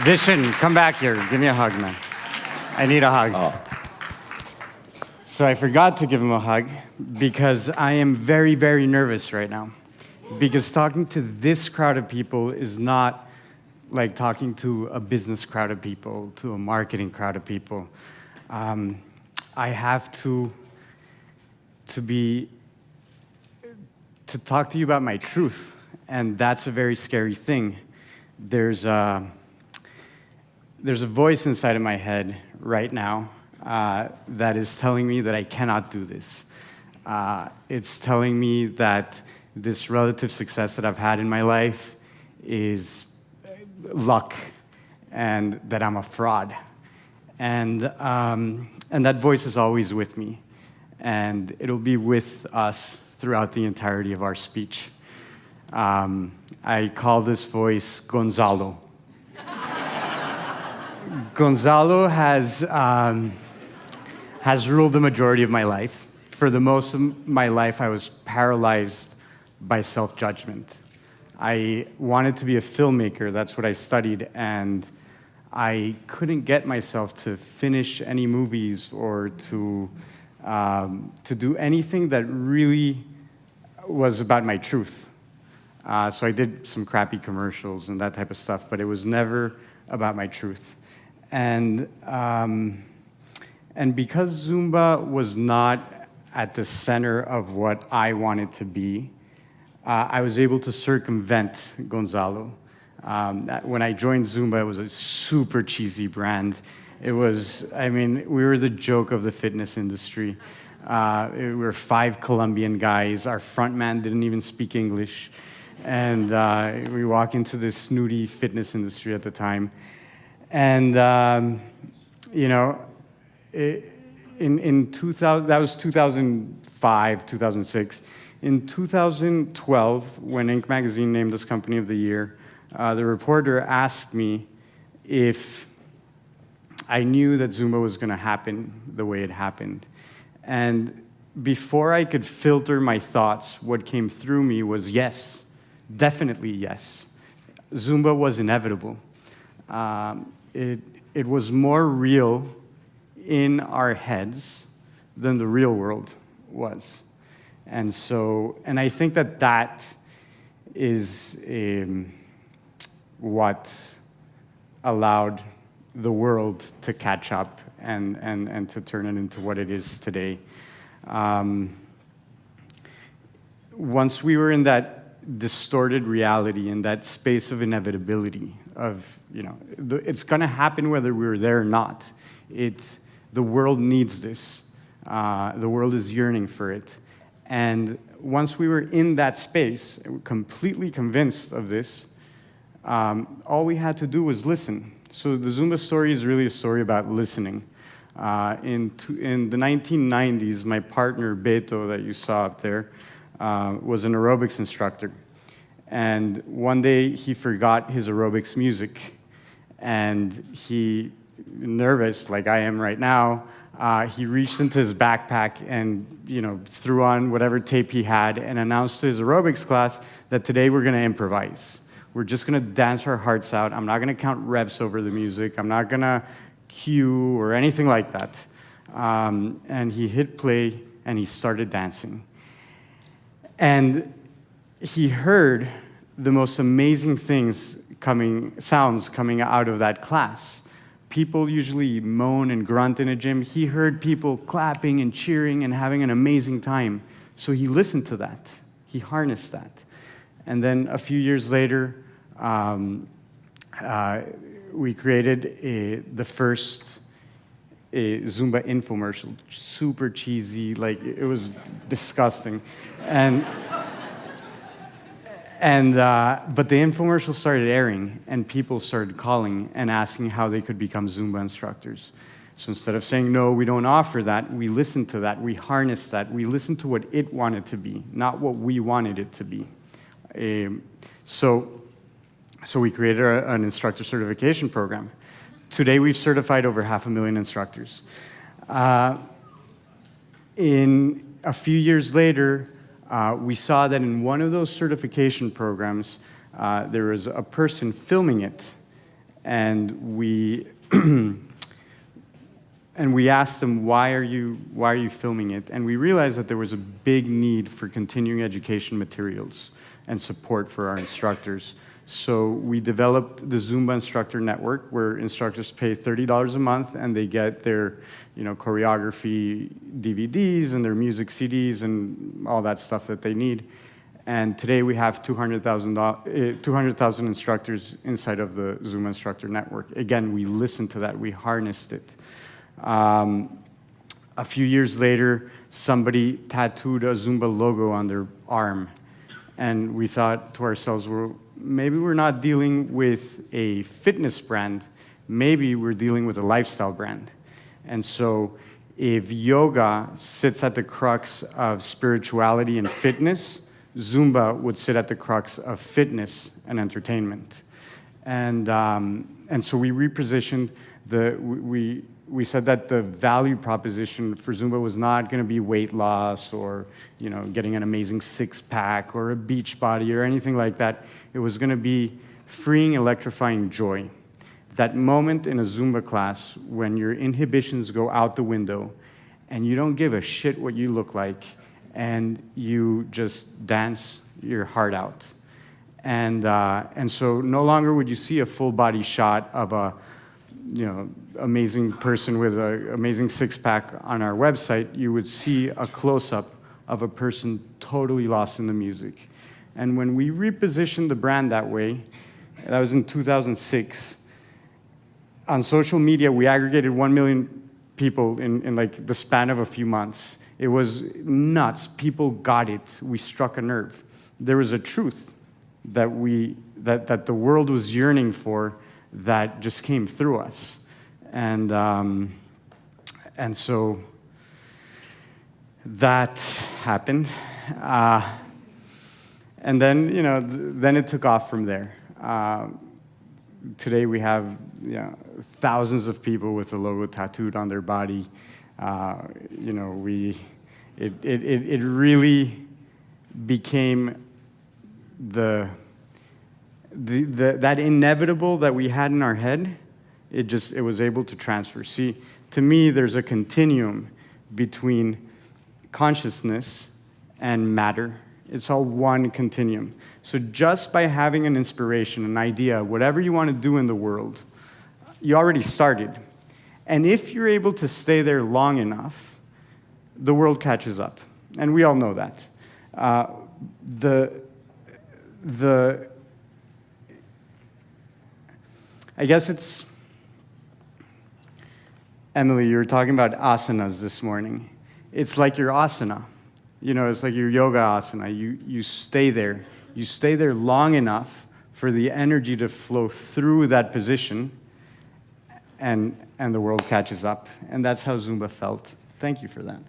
Vishen, come back here. Give me a hug, man. I need a hug. Oh. So I forgot to give him a hug because I am very, very nervous right now. Because talking to this crowd of people is not like talking to a business crowd of people, to a marketing crowd of people. I have to talk to you about my truth, and that's a very scary thing. There's a voice inside of my head right now that is telling me that I cannot do this. It's telling me that this relative success that I've had in my life is luck, and that I'm a fraud. And that voice is always with me, and it'll be with us throughout the entirety of our speech. I call this voice Gonzalo. Gonzalo has ruled the majority of my life. For the most of my life, I was paralyzed by self-judgment. I wanted to be a filmmaker, that's what I studied, and I couldn't get myself to finish any movies or to do anything that really was about my truth. So I did some crappy commercials and that type of stuff, but it was never about my truth. And because Zumba was not at the center of what I wanted to be, I was able to circumvent Gonzalo. When I joined Zumba, it was a super cheesy brand. It was, we were the joke of the fitness industry. We were 5 Colombian guys. Our front man didn't even speak English. And we walk into this snooty fitness industry at the time. And, in 2000, that was 2005, 2006. In 2012, when Inc. magazine named us Company of the Year, the reporter asked me if I knew that Zumba was going to happen the way it happened. And before I could filter my thoughts, what came through me was yes, definitely yes. Zumba was inevitable. It was more real in our heads than the real world was. And I think that is what allowed the world to catch up and to turn it into what it is today. Once we were in that distorted reality, in that space of inevitability, it's going to happen whether we're there or not. The world needs this. The world is yearning for it. And once we were in that space, completely convinced of this, all we had to do was listen. So the Zumba story is really a story about listening. In the 1990s, my partner, Beto, that you saw up there, was an aerobics instructor. And one day, he forgot his aerobics music. And he, nervous, like I am right now, he reached into his backpack and threw on whatever tape he had and announced to his aerobics class that today we're going to improvise. We're just going to dance our hearts out. I'm not going to count reps over the music. I'm not going to cue or anything like that. And he hit play and he started dancing. And he heard the most amazing sounds coming out of that class. People usually moan and grunt in a gym. He heard people clapping and cheering and having an amazing time. So he listened to that. He harnessed that. And then a few years later, we created the first Zumba infomercial. Super cheesy, like it was disgusting. But the infomercial started airing, and people started calling and asking how they could become Zumba instructors. So instead of saying, no, we don't offer that, we listened to that, we harnessed that, we listened to what it wanted to be, not what we wanted it to be. So we created an instructor certification program. Today, we've certified over 500,000 instructors. In a few years later, we saw that in one of those certification programs, there was a person filming it, and we and we asked them, why are you filming it? And we realized that there was a big need for continuing education materials and support for our instructors. So we developed the Zumba Instructor Network, where instructors pay $30 a month and they get their choreography DVDs and their music CDs and all that stuff that they need. And today we have 200,000 instructors inside of the Zumba Instructor Network. Again, we listened to that, we harnessed it. A few years later, somebody tattooed a Zumba logo on their arm. And we thought to ourselves, well, maybe we're not dealing with a fitness brand, maybe we're dealing with a lifestyle brand. And so if yoga sits at the crux of spirituality and fitness, Zumba would sit at the crux of fitness and entertainment. And so we repositioned we said that the value proposition for Zumba was not going to be weight loss or getting an amazing six-pack or a beach body or anything like that. It was going to be freeing, electrifying joy. That moment in a Zumba class when your inhibitions go out the window and you don't give a shit what you look like and you just dance your heart out. And so no longer would you see a full body shot of a amazing person with an amazing six-pack on our website. You would see a close-up of a person totally lost in the music. And when we repositioned the brand that way, that was in 2006, on social media, we aggregated 1 million people in like the span of a few months. It was nuts. People got it. We struck a nerve. There was a truth that that the world was yearning for that just came through us. And so that happened. And then, then it took off from there. Today we have thousands of people with the logo tattooed on their body. It really became that inevitable that we had in our head. It was able to transfer. See, to me, there's a continuum between consciousness and matter. It's all one continuum. So just by having an inspiration, an idea, whatever you want to do in the world, you already started. And if you're able to stay there long enough, the world catches up. And we all know that. I guess it's, Emily, you were talking about asanas this morning. It's like your asana. It's like your yoga asana. You stay there. You stay there long enough for the energy to flow through that position, and the world catches up. And that's how Zumba felt. Thank you for that.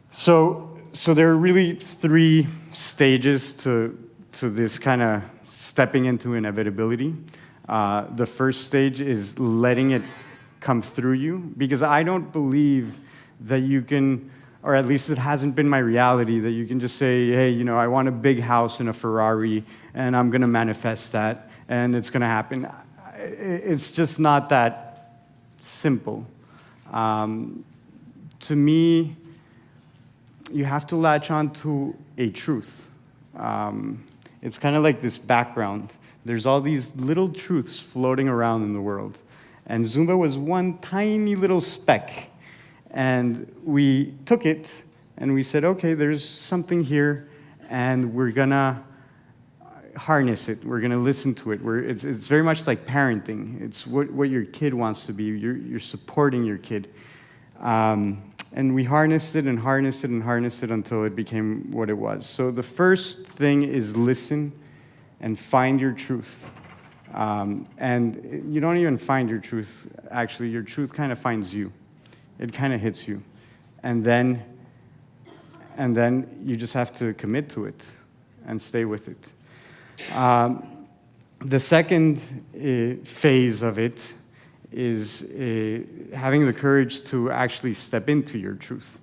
So there are really 3 stages to this kind of stepping into inevitability. The first stage is letting it come through you, because I don't believe that you can, or at least it hasn't been my reality, that you can just say, hey, I want a big house and a Ferrari, and I'm going to manifest that, and it's going to happen. It's just not that simple. To me, you have to latch on to a truth. It's kind of like this background. There's all these little truths floating around in the world. And Zumba was one tiny little speck. And we took it and we said, okay, there's something here, and we're going to harness it. We're going to listen to it. It's very much like parenting. It's what your kid wants to be. You're supporting your kid. And we harnessed it and harnessed it and harnessed it until it became what it was. So the first thing is listen and find your truth. And you don't even find your truth. Actually, your truth kind of finds you. It kind of hits you. And then you just have to commit to it and stay with it. The second phase of it is having the courage to actually step into your truth,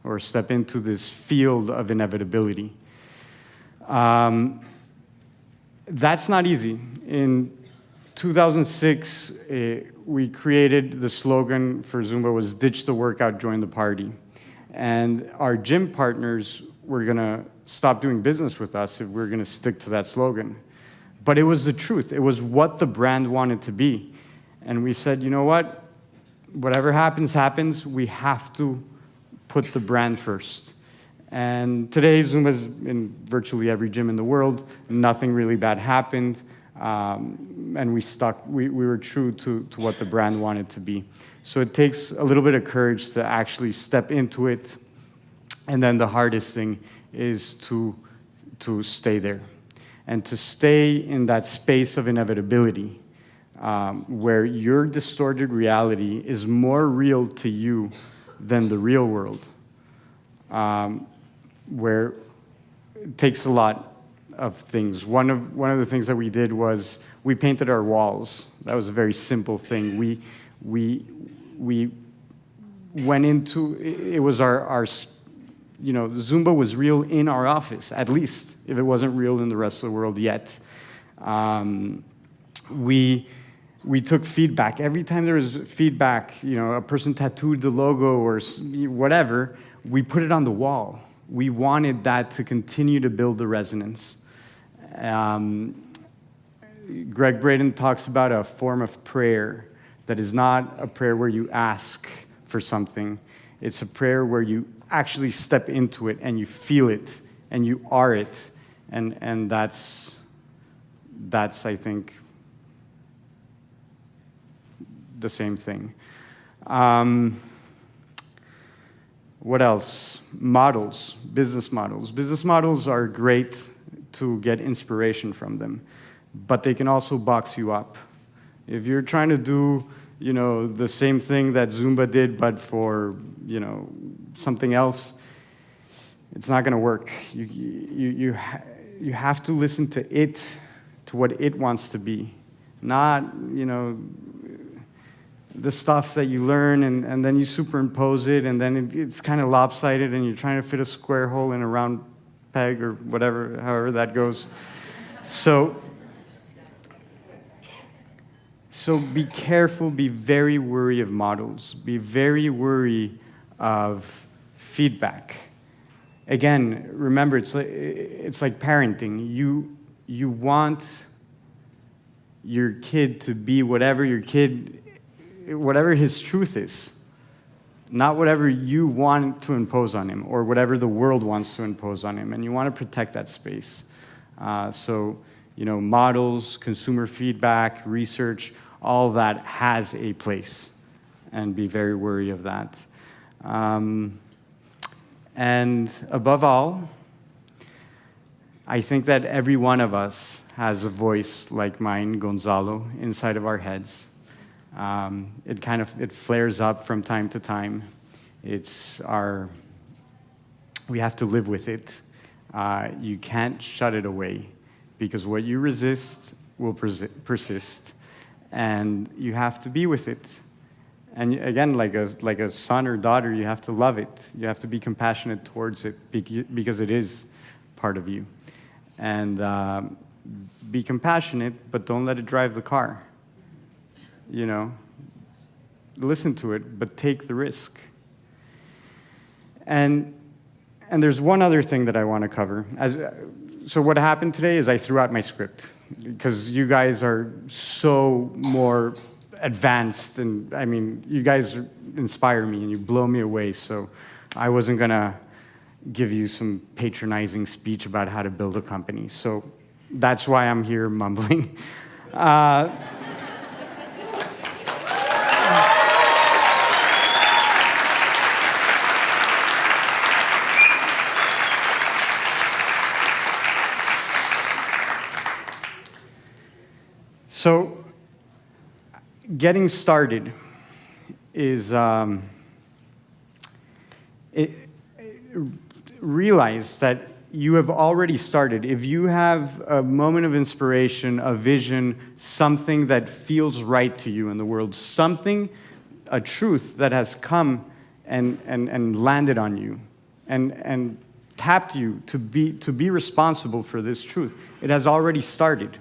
or step into this field of inevitability. That's not easy. In 2006, we created the slogan for Zumba was ditch the workout, join the party. And our gym partners were gonna stop doing business with us if we were gonna stick to that slogan. But it was the truth. It was what the brand wanted to be. And we said, you know what? Whatever happens, happens. We have to put the brand first. And today, Zumba's in virtually every gym in the world. Nothing really bad happened. And we were true to what the brand wanted to be. So it takes a little bit of courage to actually step into it. And then the hardest thing is to stay there. And to stay in that space of inevitability, where your distorted reality is more real to you than the real world, where it takes a lot of things. One of the things that we did was we painted our walls. That was a very simple thing. We went into it was our Zumba was real in our office, at least, if it wasn't real in the rest of the world yet. We took feedback. Every time there was feedback, a person tattooed the logo or whatever, we put it on the wall. We wanted that to continue to build the resonance. Greg Braden talks about a form of prayer that is not a prayer where you ask for something. It's a prayer where you actually step into it and you feel it and you are it. And that's I think, the same thing. What else? Models, business models. Business models are great to get inspiration from them, but they can also box you up. If you're trying to do, the same thing that Zumba did, but for, something else, it's not going to work. You have to listen to it, to what it wants to be, not, the stuff that you learn and then you superimpose it and then it's kind of lopsided and you're trying to fit a square hole in a round peg or whatever, however that goes. So be careful, be very wary of models, be very wary of feedback. Again, remember, it's like parenting. You want your kid to be whatever his truth is, not whatever you want to impose on him or whatever the world wants to impose on him, and you want to protect that space. Models, consumer feedback, research, all of that has a place, and be very wary of that. And above all, I think that every one of us has a voice like mine, Gonzalo, inside of our heads. It flares up from time to time. We have to live with it. You can't shut it away because what you resist will persist, and you have to be with it. And again, like a son or daughter, you have to love it. You have to be compassionate towards it because it is part of you. And be compassionate, but don't let it drive the car. Listen to it, but take the risk. And there's one other thing that I want to cover. So what happened today is I threw out my script because you guys are so more advanced, and I mean, you guys inspire me and you blow me away. So I wasn't gonna give you some patronizing speech about how to build a company. So that's why I'm here mumbling. So getting started is realize that you have already started. If you have a moment of inspiration, a vision, something that feels right to you in the world, a truth that has come and landed on you and tapped you to be responsible for this truth, it has already started.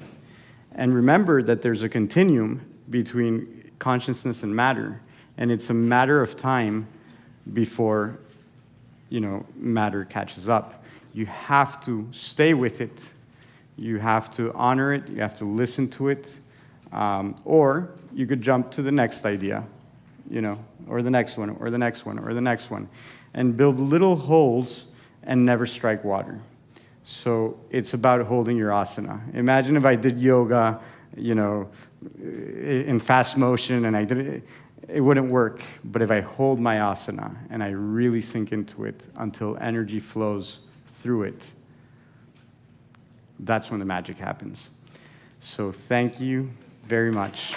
And remember that there's a continuum between consciousness and matter, and it's a matter of time before, matter catches up. You have to stay with it. You have to honor it. You have to listen to it. Or you could jump to the next idea, or the next one, or the next one, or the next one, and build little holes and never strike water. So it's about holding your asana. Imagine if I did yoga, in fast motion, and I did it, it wouldn't work. But if I hold my asana and I really sink into it until energy flows through it, that's when the magic happens. So thank you very much.